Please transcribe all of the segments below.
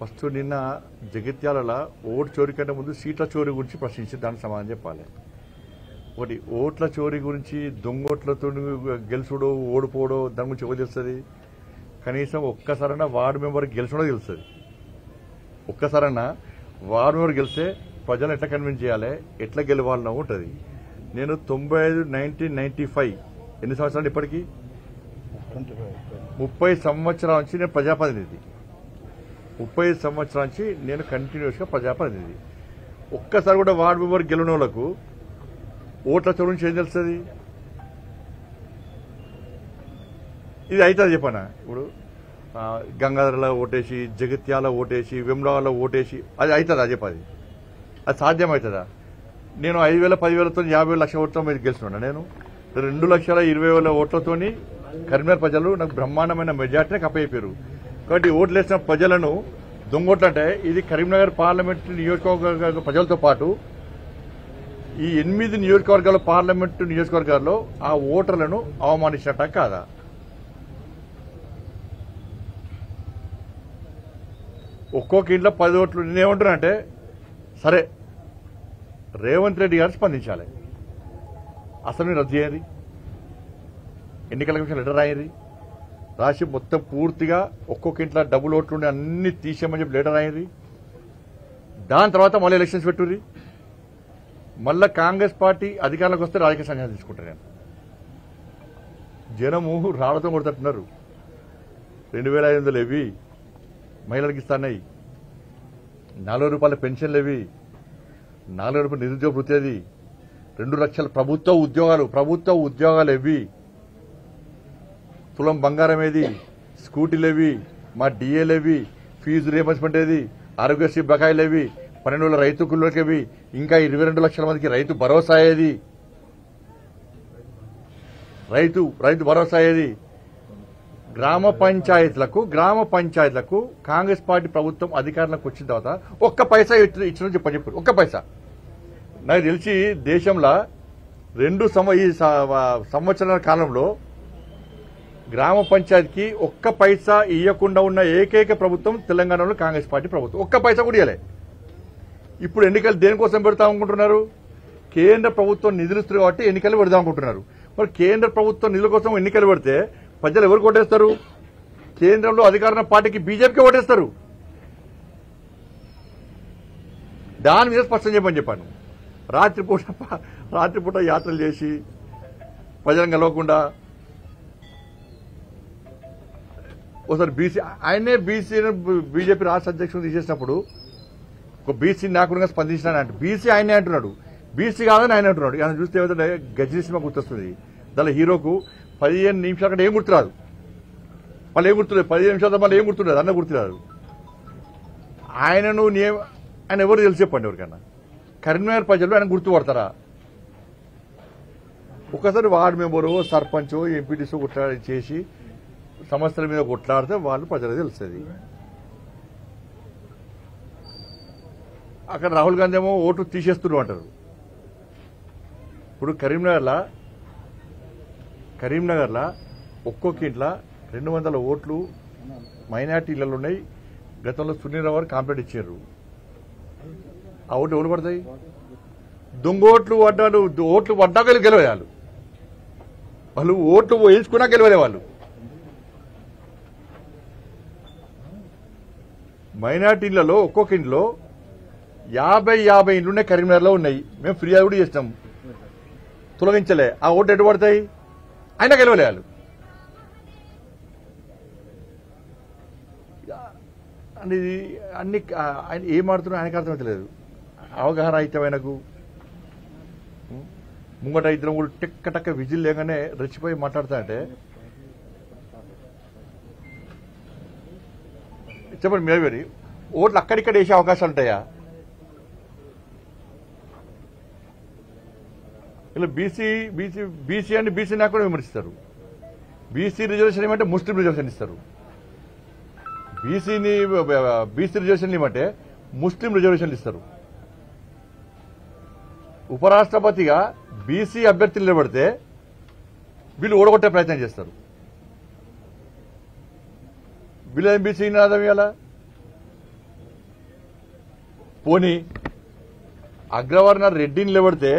First నిన్న Jagtial vote చోరీ కంటే ముందు సీట్ల చోరీ గురించి ప్రశ్నించి దానికి సమాధానం చెప్పాలి. ఒకటి ఓట్ల చోరీ గురించి దొంగోట్లతో గెలుచుడో ఓడిపోవడో దాని గురించి ఎవరు తెలుస్తుంది? కనీసం ఒక్కసారైనా వార్డు మెంబర్ గెలిచడో తెలుస్తుంది. ఒక్కసారైనా వార్డు మెంబర్ గెలిస్తే ప్రజలను ఎట్లా కన్విన్స్ చేయాలి, ఎట్లా గెలవాలన్నా ఉంటుంది. నేను 95 1995 ఎన్ని సంవత్సరాలు ఇప్పటికీ 30 సంవత్సరాల నుంచి నేను ప్రజాప్రతినిధి. 30 సంవత్సరాల నుంచి నేను కంటిన్యూస్గా ప్రజాప్రతినిధి. ఒక్కసారి కూడా వార్డు మెంబర్ గెలిచిన వాళ్ళకు ఓట్ల చోటు నుంచి ఏం తెలుస్తుంది? ఇది అవుతుంది చెప్పనా? ఇప్పుడు గంగాధరలో ఓటేసి, జగిత్యాల ఓటేసి, వెమ్లవాడలో ఓటేసి అది అవుతుందా చెప్పది? అది సాధ్యమవుతుందా? నేను 5,000 10,000తో 50,000 లక్షల ఓట్లతో మీరు గెలుస్తున్నా. నేను 2,20,000 ఓట్లతో కరీంనగర్ ప్రజలు నాకు బ్రహ్మాండమైన మెజార్టీని కప్పయిపోయారు. కాబట్టి ఓట్లు వేసిన ప్రజలను దొంగోట్లు అంటే ఇది కరీంనగర్ పార్లమెంటు నియోజకవర్గ ప్రజలతో పాటు ఈ 8 నియోజకవర్గాల పార్లమెంటు నియోజకవర్గాల్లో ఆ ఓటర్లను అవమానించినట్ట కాదా? ఒక్కొక్క ఇంట్లో 10 ఓట్లు. నేనేమంటున్నా అంటే సరే రేవంత్ రెడ్డి గారు స్పందించాలి. అసెంబ్లీ రద్దు చేయాలి, ఎన్నికల కమిషన్ లెటర్ రాయాలి, రాసి మొత్తం పూర్తిగా ఒక్కొక్క ఇంట్లో డబుల్ ఓట్లు ఉండి అన్ని తీసేయమని చెప్పి లెటర్ రాయాలి. దాని తర్వాత మళ్ళీ ఎలక్షన్స్ పెట్టుర్రి. మళ్ళా కాంగ్రెస్ పార్టీ అధికారంలోకి వస్తే రాజకీయ సంఘాలు తీసుకుంటారు. నేను జనము రాళ్లతో కొడుతున్నారు. 2,500 ఇవి మహిళలకు ఇస్తాయి, 40 రూపాయల పెన్షన్లు ఇవి, 40 రూపాయల నిరుద్యోగ వృత్తి, 2 లక్షల ప్రభుత్వ ఉద్యోగాలు ఇవి, తులం బంగారం ఏది, స్కూటీలు ఏవి, మా డిఏలు ఏవి, ఫీజు రియంబర్స్మెంట్ ఏది, ఆరోగ్యశ్రీ బకాయిలు ఏవి, 12,000 రైతు కుళ్ళకి, ఇంకా 22 లక్షల మందికి రైతు భరోసా ఏది, రైతు భరోసా ఏది? గ్రామ పంచాయతీలకు కాంగ్రెస్ పార్టీ ప్రభుత్వం అధికారంలోకి వచ్చిన తర్వాత ఒక్క పైసా ఇచ్చిన చెప్పారు. ఒక్క పైసా. నాకు తెలిసి దేశంలో 2 సంవత్సరాల కాలంలో గ్రామ పంచాయతీకి ఒక్క పైసా ఇవ్వకుండా ఉన్న ఏకైక ప్రభుత్వం తెలంగాణలో కాంగ్రెస్ పార్టీ ప్రభుత్వం. ఒక్క పైసా కూడా ఇవ్వలే. ఇప్పుడు ఎన్నికలు దేనికోసం పెడతాం అనుకుంటున్నారు? కేంద్ర ప్రభుత్వం నిధులు ఇస్తారు కాబట్టి ఎన్నికలు పెడదాం అనుకుంటున్నారు. మరి కేంద్ర ప్రభుత్వం నిధుల కోసం ఎన్నికలు పెడితే ప్రజలు ఎవరికి ఓటేస్తారు? కేంద్రంలో అధికార పార్టీకి బీజేపీకి ఓటేస్తారు. దాని మీద స్పష్టం చెప్పని చెప్పాను. రాత్రిపూట యాత్రలు చేసి ప్రజలను కలవకుండా ఒకసారి ఆయనే బీజేపీ రాష్ట్ర అధ్యక్షుడు తీసేసినప్పుడు ఒక బీసీ నాయకుడిగా స్పందించినానంటే బీసీ ఆయనే అంటున్నాడు, బీసీ కాదని ఆయన అంటున్నాడు. ఆయన చూస్తే ఏమైతే గజనీ సినిమా గుర్తొస్తుంది. దాని హీరోకు 15 నిమిషాల కంటే ఏం గుర్తురాదు. మళ్ళీ ఏం గుర్తులేదు, 15 నిమిషాల మళ్ళీ ఏం గుర్తుండదు, అన్న గుర్తురాదు. ఆయన ఎవరు తెలిసి చెప్పండి ఎవరికన్నా? కరీంనగర్ ప్రజలు ఆయన గుర్తుపడతారా? ఒకసారి వార్డు మెంబరు, సర్పంచ్, ఎంపీటీసీ చేసి సమస్యల మీద కొట్లాడితే వాళ్ళు ప్రజలకు తెలుస్తుంది. అక్కడ రాహుల్ గాంధీ ఏమో ఓటు తీసేస్తున్నారు అంటారు. ఇప్పుడు కరీంనగర్లో ఒక్కొక్క ఇంట్లో 200 ఓట్లు మైనార్టీ ఇళ్లలో ఉన్నాయి. గతంలో సునీల్ రావు గారు కాంప్లైంట్ ఇచ్చారు. ఆ ఓట్లు ఎవరు పడతాయి? దొంగోట్లు ఓట్లు పడ్డాక గెలవేయాలి. వాళ్ళు ఓట్లు వేయించుకున్నా గెలవలే వాళ్ళు. మైనార్టీ ఇళ్లలో ఒక్కొక్క ఇంట్లో 50 ఇండ్లున్నాయి. కరీంనగర్లో ఉన్నాయి. మేము ఫిర్యాదు కూడా చేస్తాం, తొలగించలే. ఆ ఓట్లు ఎటు పడతాయి? అయినా గెలవలేయాలి. అన్ని ఆయన ఏం ఆడుతున్నా ఆయనకు అర్థమవుతలేదు. అవగాహన అయితే ఆయనకు ముంగట ఇద్దరం కూడా టెక్క విజిల్ లేగానే రెచ్చిపోయి మాట్లాడతానంటే చెప్పండి. మేవేరి ఓట్లు అక్కడిక్కడ వేసే అవకాశాలు ఉంటాయా? ఇలా బీసీ అంటే బీసీ నాకు కూడా విమర్శిస్తారు. బీసీ రిజర్వేషన్ ఏమంటే ముస్లిం రిజర్వేషన్ ఇస్తారు. బీసీ రిజర్వేషన్ ఏమంటే ముస్లిం రిజర్వేషన్లు ఇస్తారు. ఉపరాష్ట్రపతిగా బీసీ అభ్యర్థులు నిలబడితే వీళ్ళు ఓడగొట్టే ప్రయత్నం చేస్తారు. వీళ్ళు బీసీ నినాదం ఇవ్వాలా? పోనీ అగ్రవర్ణ రెడ్డిని నిలబడితే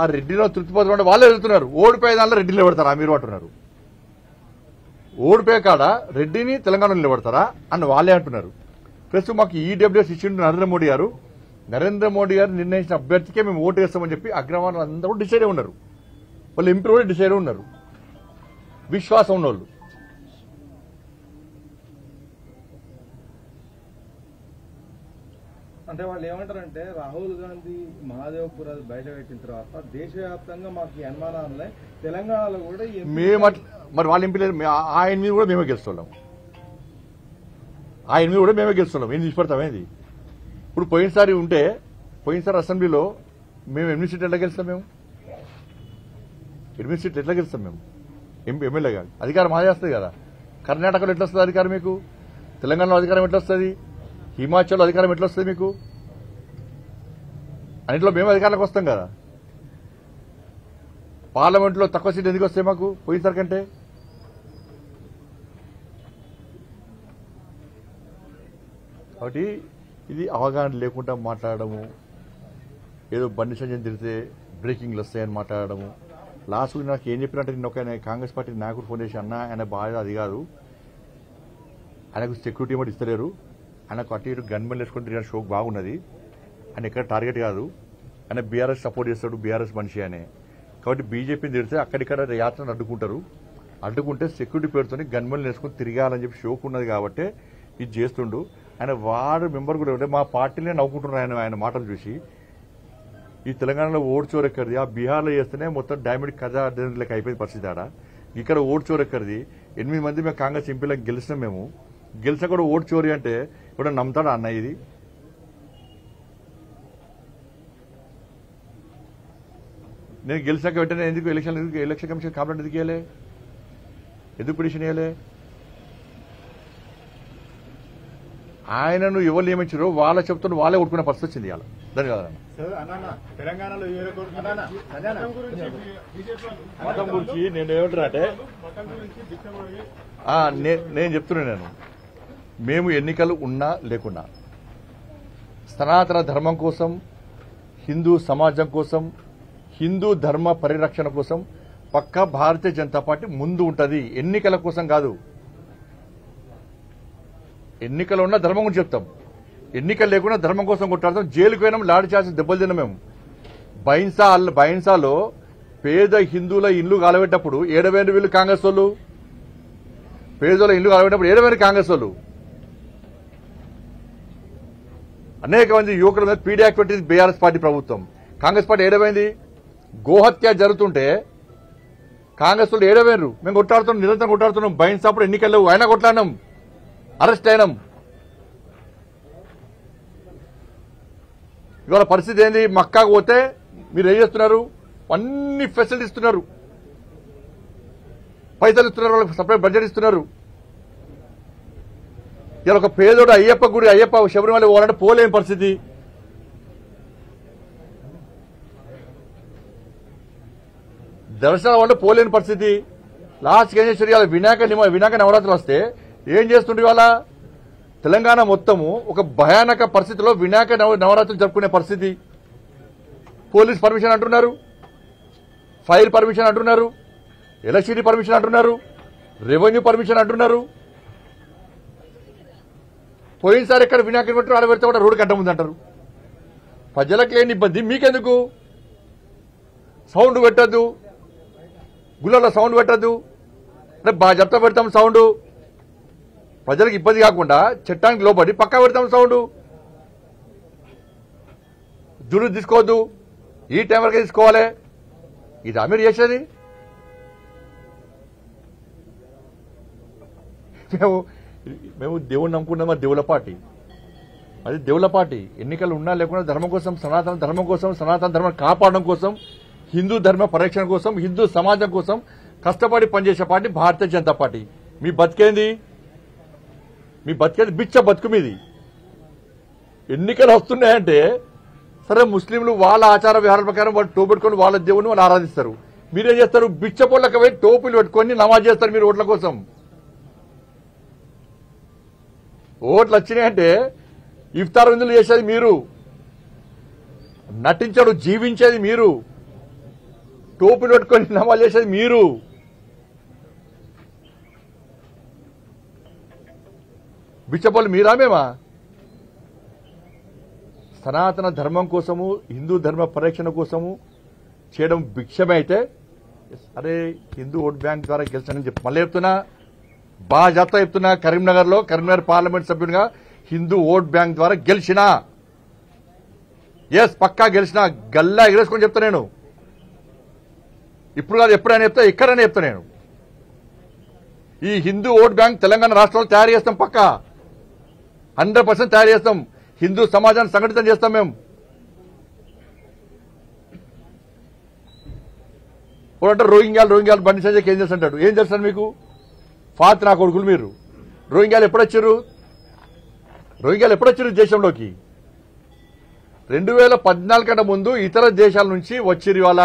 ఆ రెడ్డిలో తృప్తిపరచడం వాళ్ళే వెళ్తున్నారు. ఓడిపోయే దాంట్లో రెడ్డిని నిలబడతారా మీరు అంటున్నారు. ఓడిపోయే కాడ రెడ్డిని తెలంగాణలో నిలబడతారా అని వాళ్ళే అంటున్నారు. ప్లస్ మాకు ఈడబ్ల్యూఎస్ ఇచ్చిండు నరేంద్ర మోడీ గారు నిర్ణయించిన అభ్యర్థికే మేము ఓటు వేస్తామని చెప్పి అగ్రవర్ణాలు అందరూ డిసైడ్ అయి ఉన్నారు. వాళ్ళు ఎంపీ కూడా డిసైడ్ అయి ఉన్నారు. విశ్వాసం ఉన్నోళ్ళు. అంటే వాళ్ళు ఏమంటారంటే రాహుల్ గాంధీ మహాదేవ్పూర్ అది బయట పెట్టిన తర్వాత దేశవ్యాప్తంగా మాకు అనుమానాలే, తెలంగాణలో కూడా మేము మరి వాళ్ళు ఎంపీ లేదు. ఆయన మీద కూడా మేమే గెలుస్తున్నాం. ఏం తీసుపడతామేది. ఇప్పుడు పోయినసారి అసెంబ్లీలో మేము 8 సీట్లు ఎట్లా గెలుస్తాం? మేము 8 సీట్లు ఎట్లా గెలుస్తాం? మేము ఎమ్మెల్యే కాదు. అధికారం మాదే వస్తుంది కదా. కర్ణాటకలో ఎట్లా వస్తుంది అధికారం మీకు? తెలంగాణలో అధికారం ఎట్లా వస్తుంది? హిమాచల్లో అధికారం ఎట్లా వస్తుంది మీకు? అన్నింటిలో మేము అధికారంలోకి వస్తాం కదా. పార్లమెంట్లో తక్కువ సీట్లు ఎందుకు వస్తాయి మాకు పోయినసారి కంటే? కాబట్టి ఇది అవగాహన లేకుండా మాట్లాడము, ఏదో బండి సంజయ్ తిరిగితే బ్రేకింగ్లు వస్తాయని మాట్లాడము. లాస్ట్ నాకు ఏం చెప్పినట్టు నేను ఒక కాంగ్రెస్ పార్టీ నాయకుడు ఫోన్ చేసి అన్న ఆయన బాధ అది కాదు, ఆయనకు సెక్యూరిటీ కూడా ఇస్తలేరు, ఆయనకు అటు ఇటు గన్మెన్ వేసుకుని తిరిగిన షోక్ బాగున్నది, ఆయన ఎక్కడ టార్గెట్ కాదు, ఆయన బీఆర్ఎస్ సపోర్ట్ చేస్తాడు, బీఆర్ఎస్ మనిషి అనే. కాబట్టి బీజేపీని తిరిగితే అక్కడిక్కడ యాత్రను అడ్డుకుంటే సెక్యూరిటీ పేరుతో గన్మెన్ వేసుకుని తిరగాలని చెప్పి షోక్ ఉన్నది కాబట్టి ఇది చేస్తుండు. ఆయన వార్డు మెంబర్ కూడా ఉంటే మా పార్టీనే నవ్వుకుంటున్నారు ఆయన మాటలు చూసి. ఈ తెలంగాణలో ఓటు చోరు ఎక్కడిది, ఆ బీహార్లో చేస్తేనే మొత్తం డైమండ్ కథ లెక్క అయిపోయింది పరిస్థితి. ఆడ ఇక్కడ ఓటు చోరు ఎక్కడిది? 8 మంది మేము కాంగ్రెస్ ఎంపీలకు గెలిచినాం. మేము గెలిచా కూడా ఓటు చోరీ అంటే ఇప్పుడు నమ్ముతాడా అన్న? ఇది నేను గెలిచాక వెంటనే ఎందుకు ఎలక్షన్ కమిషన్ కంప్లైంట్ ఎందుకు ఇవ్వలే? ఎందుకు పిటిషన్ ఇవ్వలే? ఆయనను ఎవరు నియమించారో వాళ్ళ చెప్తున్న వాళ్ళే కొట్టుకునే పరిస్థితి వచ్చింది ఇవాళ. దాని కదా మతం గురించి నేను ఏమంటున్నా అంటే నేను చెప్తున్నాను, మేము ఎన్నికలు ఉన్నా లేకున్నా సనాతన ధర్మం కోసం, హిందూ సమాజం కోసం, హిందూ ధర్మ పరిరక్షణ కోసం పక్కా భారతీయ జనతా పార్టీ ముందు ఉంటుంది. ఎన్నికల కోసం కాదు. ఎన్నికలు ఉన్నా ధర్మం గురించి చెప్తాం, ఎన్నికలు లేకుండా ధర్మం కోసం కొట్టాడతాం. జైలుకు పోయినాం, లాఠీ చార్జ్ దెబ్బలు తిన్నాం. మేము బైన్సాలో పేద హిందువుల ఇల్లు కాలబెట్టప్పుడు 7,000 వీళ్ళు కాంగ్రెస్ వాళ్ళు, పేదోళ్ళ ఇల్లు కాలబెట్టినప్పుడు 7,000 కాంగ్రెస్ వాళ్ళు. అనేక మంది యువకుల మీద పీడీ యాక్ట్ పెట్టింది బీఆర్ఎస్ పార్టీ ప్రభుత్వం. కాంగ్రెస్ పార్టీ 7,000 గోహత్య జరుగుతుంటే కాంగ్రెస్ వాళ్ళు 7,000 మేము కొట్టాడుతున్నాం, నిరంతరం కొట్టాడుతున్నాం. బైన్సాప్పుడు ఎన్నికల్లో అయినా కొట్లాడినాం, అరెస్ట్ అయినాం. ఇవాళ పరిస్థితి ఏంది? మక్కాకు పోతే మీరు ఏం చేస్తున్నారు? అన్ని ఫెసిలిటీ ఇస్తున్నారు, పైసలు ఇస్తున్నారు, వాళ్ళకి సపరేట్ బడ్జెట్ ఇస్తున్నారు. ఇలా ఒక పేదోడు అయ్యప్ప శబరిమల పోవాలంటే పోలేని పరిస్థితి. దర్శనం వల్ల పోలేని పరిస్థితి. లాస్ట్కి ఏం చేస్తారు? ఇవాళ వినాయక నవరాత్రులు వస్తే ఏం చేస్తుండే? ఇవాళ తెలంగాణ మొత్తము ఒక భయానక పరిస్థితిలో వినాయక నవరాత్రులు జరుపుకునే పరిస్థితి. పోలీస్ పర్మిషన్ అంటున్నారు, ఫైర్ పర్మిషన్ అంటున్నారు, ఎలక్ట్రిసిటీ పర్మిషన్ అంటున్నారు, రెవెన్యూ పర్మిషన్ అంటున్నారు. పోయినసారి ఎక్కడ వినాయకుడు పెట్టి ఆడ పెడితే కూడా రోడ్డు కట్ట ముందు అంటారు. ప్రజలకు లేని ఇబ్బంది మీకెందుకు? సౌండ్ పెట్టద్దు, గుళ్ళలో సౌండ్ పెట్టద్దు, అంటే బాగా చెప్తా పెడతాం సౌండ్. ప్రజలకు ఇబ్బంది కాకుండా చట్టానికి లోబడి పక్కా పెడతాం సౌండ్. దురుసు తీసుకోవద్దు, ఈ టైం వరకే తీసుకోవాలి. ఇదా మీరు చేసేది? మేము దేవుడిని నమ్ముకున్నాం, అది దేవుళ్ళ పార్టీ, అది దేవుళ్ళ పార్టీ. ఎన్నికలు ఉన్నా లేకుండా ధర్మం కోసం, సనాతన ధర్మం కోసం, సనాతన ధర్మం కాపాడడం కోసం, హిందూ ధర్మ పరిరక్షణ కోసం, హిందూ సమాజం కోసం కష్టపడి పనిచేసే పార్టీ భారతీయ జనతా పార్టీ. మీ బతికేంది? బిచ్చ బతుకు మీది. ఎన్నికలు వస్తున్నాయంటే సరే, ముస్లింలు వాళ్ళ ఆచార వ్యవహారాల ప్రకారం వాళ్ళు టోపు పెట్టుకొని వాళ్ళ దేవుని వాళ్ళు ఆరాధిస్తారు. మీరేం చేస్తారు? బిచ్చ పొల్లకి పోయి టోపులు పెట్టుకొని నమాజ్ చేస్తారు మీరు ఓట్ల కోసం. ఓట్లు వచ్చినాయంటే ఇఫ్తార్ విందులు చేసేది మీరు, నటించడు జీవించేది మీరు, టోపీలు పెట్టుకొని నమాజ్ చేసేది మీరు. బిచ్చపల్లి మీరా మేమా? సనాతన ధర్మం కోసము, హిందూ ధర్మ పరిరక్షణ కోసము చేయడం భిక్షమే అయితే, అరే హిందూ ఓట్ బ్యాంక్ ద్వారా గెలిచానని చెప్పి మళ్ళీ చెప్తున్నా, బాగా జాగ్రత్త చెప్తున్నా. కరీంనగర్ పార్లమెంట్ సభ్యునిగా హిందూ ఓట్ బ్యాంక్ ద్వారా గెలిచినా, ఎస్ పక్కా గెలిచినా, గల్లా ఎగరేసుకొని చెప్తా నేను. ఇప్పుడు కాదు, ఎప్పుడైనా చెప్తా, ఎక్కడైనా చెప్తా నేను. ఈ హిందూ ఓట్ బ్యాంక్ తెలంగాణ రాష్ట్రంలో తయారు చేస్తాం, పక్కా 100% తయారు చేస్తాం. హిందూ సమాజాన్ని సంఘటితం చేస్తాం మేము. అంటే రోహింగ్యాలు బండి సంజయ్కి ఏం చేస్తుంటాడు? ఏం చేస్తారు మీకు? ఫాత్ నా కొడుకులు మీరు. రోహింగ్యాలు ఎప్పుడొచ్చారు దేశంలోకి? 2014 కంటే ముందు ఇతర దేశాల నుంచి వచ్చిరు. ఇవాళ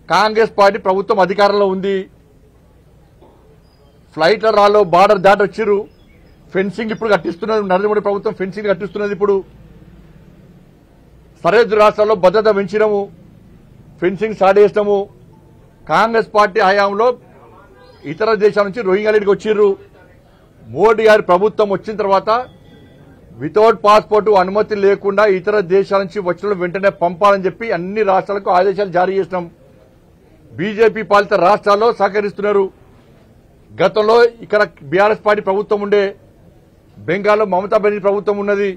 కాంగ్రెస్ పార్టీ ప్రభుత్వం అధికారంలో ఉంది. ఫ్లైట్ల రాలో బార్డర్ దాటి వచ్చిరు. ఫెన్సింగ్ ఇప్పుడు కట్టిస్తున్నది నరేంద్ర మోడీ ప్రభుత్వం, ఫెన్సింగ్ కట్టిస్తున్నది. ఇప్పుడు సరిహద్దు రాష్ట్రాల్లో భద్రత పెంచినాము, ఫెన్సింగ్ స్టార్ట్ చేసినాము. కాంగ్రెస్ పార్టీ హయాంలో ఇతర దేశాల నుంచి రోహింగ్యాలకి వచ్చిర్రు. మోడీ గారి ప్రభుత్వం వచ్చిన తర్వాత వితౌట్ పాస్పోర్ట్ అనుమతి లేకుండా ఇతర దేశాల నుంచి వచ్చిన వెంటనే పంపాలని చెప్పి అన్ని రాష్ట్రాలకు ఆదేశాలు జారీ చేసినాం. బీజేపీ పాలిత రాష్ట్రాల్లో సహకరిస్తున్నారు. గతంలో ఇక్కడ బీఆర్ఎస్ పార్టీ ప్రభుత్వం ఉండే, బెంగాల్లో మమతా బెనర్జీ ప్రభుత్వం ఉన్నది.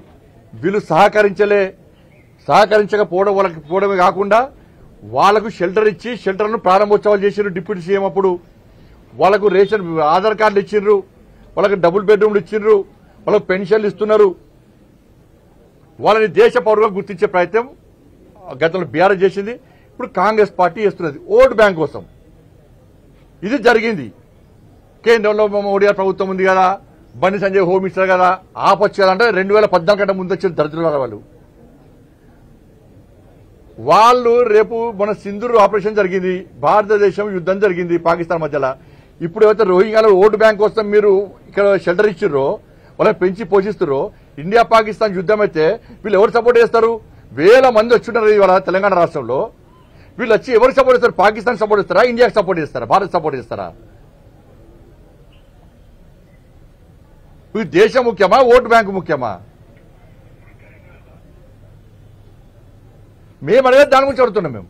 వీళ్ళు సహకరించకపోవడమే కాకుండా వాళ్లకు షెల్టర్ ఇచ్చి షెల్టర్ను ప్రారంభోత్సవాలు చేసిరు. డిప్యూటీ సీఎం అప్పుడు వాళ్లకు రేషన్ ఆధార్ కార్డులు ఇచ్చిండ్రు, వాళ్ళకి డబుల్ బెడ్రూమ్లు ఇచ్చిండ్రు, వాళ్ళకు పెన్షన్లు ఇస్తున్నారు. వాళ్ళని దేశ పౌరులుగా గుర్తించే ప్రయత్నం గతంలో బీఆర్ఎస్ చేసింది, ఇప్పుడు కాంగ్రెస్ పార్టీ చేస్తున్నది ఓటు బ్యాంక్ కోసం. ఇది జరిగింది. కేంద్రంలో మోడీ గారి ప్రభుత్వం ఉంది కదా, బండి సంజయ్ హోమ్ మినిస్టర్ కదా, ఆపొచ్చు కదా అంటే 2014 కంటే ముందు వచ్చిన దరిద్రుల వాళ్ళు రేపు మన సింధూర్ ఆపరేషన్ జరిగింది, భారతదేశం యుద్ధం జరిగింది పాకిస్తాన్ మధ్యలో. ఇప్పుడు ఏవైతే రోహింగ్యాలో ఓటు బ్యాంక్ కోసం మీరు ఇక్కడ షెల్టర్ ఇచ్చిర్రో, వాళ్ళని పెంచి పోషిస్తుర్రో, ఇండియా పాకిస్తాన్ యుద్ధం అయితే వీళ్ళు ఎవరు సపోర్ట్ చేస్తారు? 1000 మంది వచ్చున్నారు ఇవాళ తెలంగాణ రాష్ట్రంలో. వీళ్ళు వచ్చి ఎవరు సపోర్ట్ చేస్తారు? పాకిస్తాన్ సపోర్ట్ చేస్తారా? ఇండియాకి సపోర్ట్ చేస్తారా? భారత్ సపోర్ట్ చేస్తారా? ఈ దేశం ముఖ్యమా, ఓటు బ్యాంకు ముఖ్యమా? మేము అడిగేది దాని గురించి అడుగుతున్నాం. మేము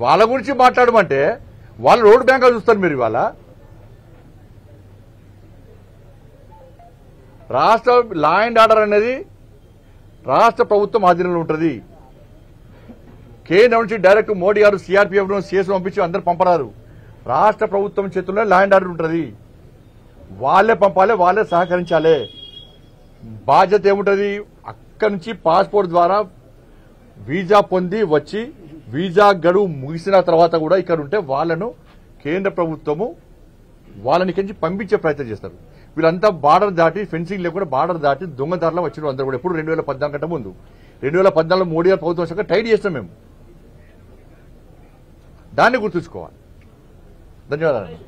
వాళ్ళ గురించి మాట్లాడమంటే వాళ్ళు ఓటు బ్యాంక్ చూస్తారు. మీరు ఇవాళ రాష్ట్ర లా అండ్ ఆర్డర్ అనేది రాష్ట్ర ప్రభుత్వం ఆధీనంలో ఉంటుంది. కేంద్రం నుంచి డైరెక్ట్ మోడీ గారు సిఆర్పీఎఫ్ సిఎస్ పంపించి అందరు పంపరారు. రాష్ట్ర ప్రభుత్వం చేతుల్లో లా అండ్ ఆర్డర్ ఉంటుంది. వాళ్ళే పంపాలి, వాళ్ళే సహకరించాలి. బాధ్యత ఏముంటుంది? అక్కడి నుంచి పాస్పోర్ట్ ద్వారా వీజా పొంది వచ్చి వీజా గడువు ముగిసిన తర్వాత కూడా ఇక్కడ ఉంటే వాళ్ళను కేంద్ర ప్రభుత్వము వాళ్ళని కించి పంపించే ప్రయత్నం చేస్తారు. వీళ్ళంతా బార్డర్ దాటి, ఫెన్సింగ్ లేకుండా బార్డర్ దాటి దొంగదారులో వచ్చిన అందరూ కూడా. ఎప్పుడు 2014 కంటే ముందు. 2014లో మోడీ గారు ప్రభుత్వం వచ్చాక టైట్ చేస్తాం మేము. దాన్ని గుర్తుంచుకోవాలి. ధన్యవాదాలు.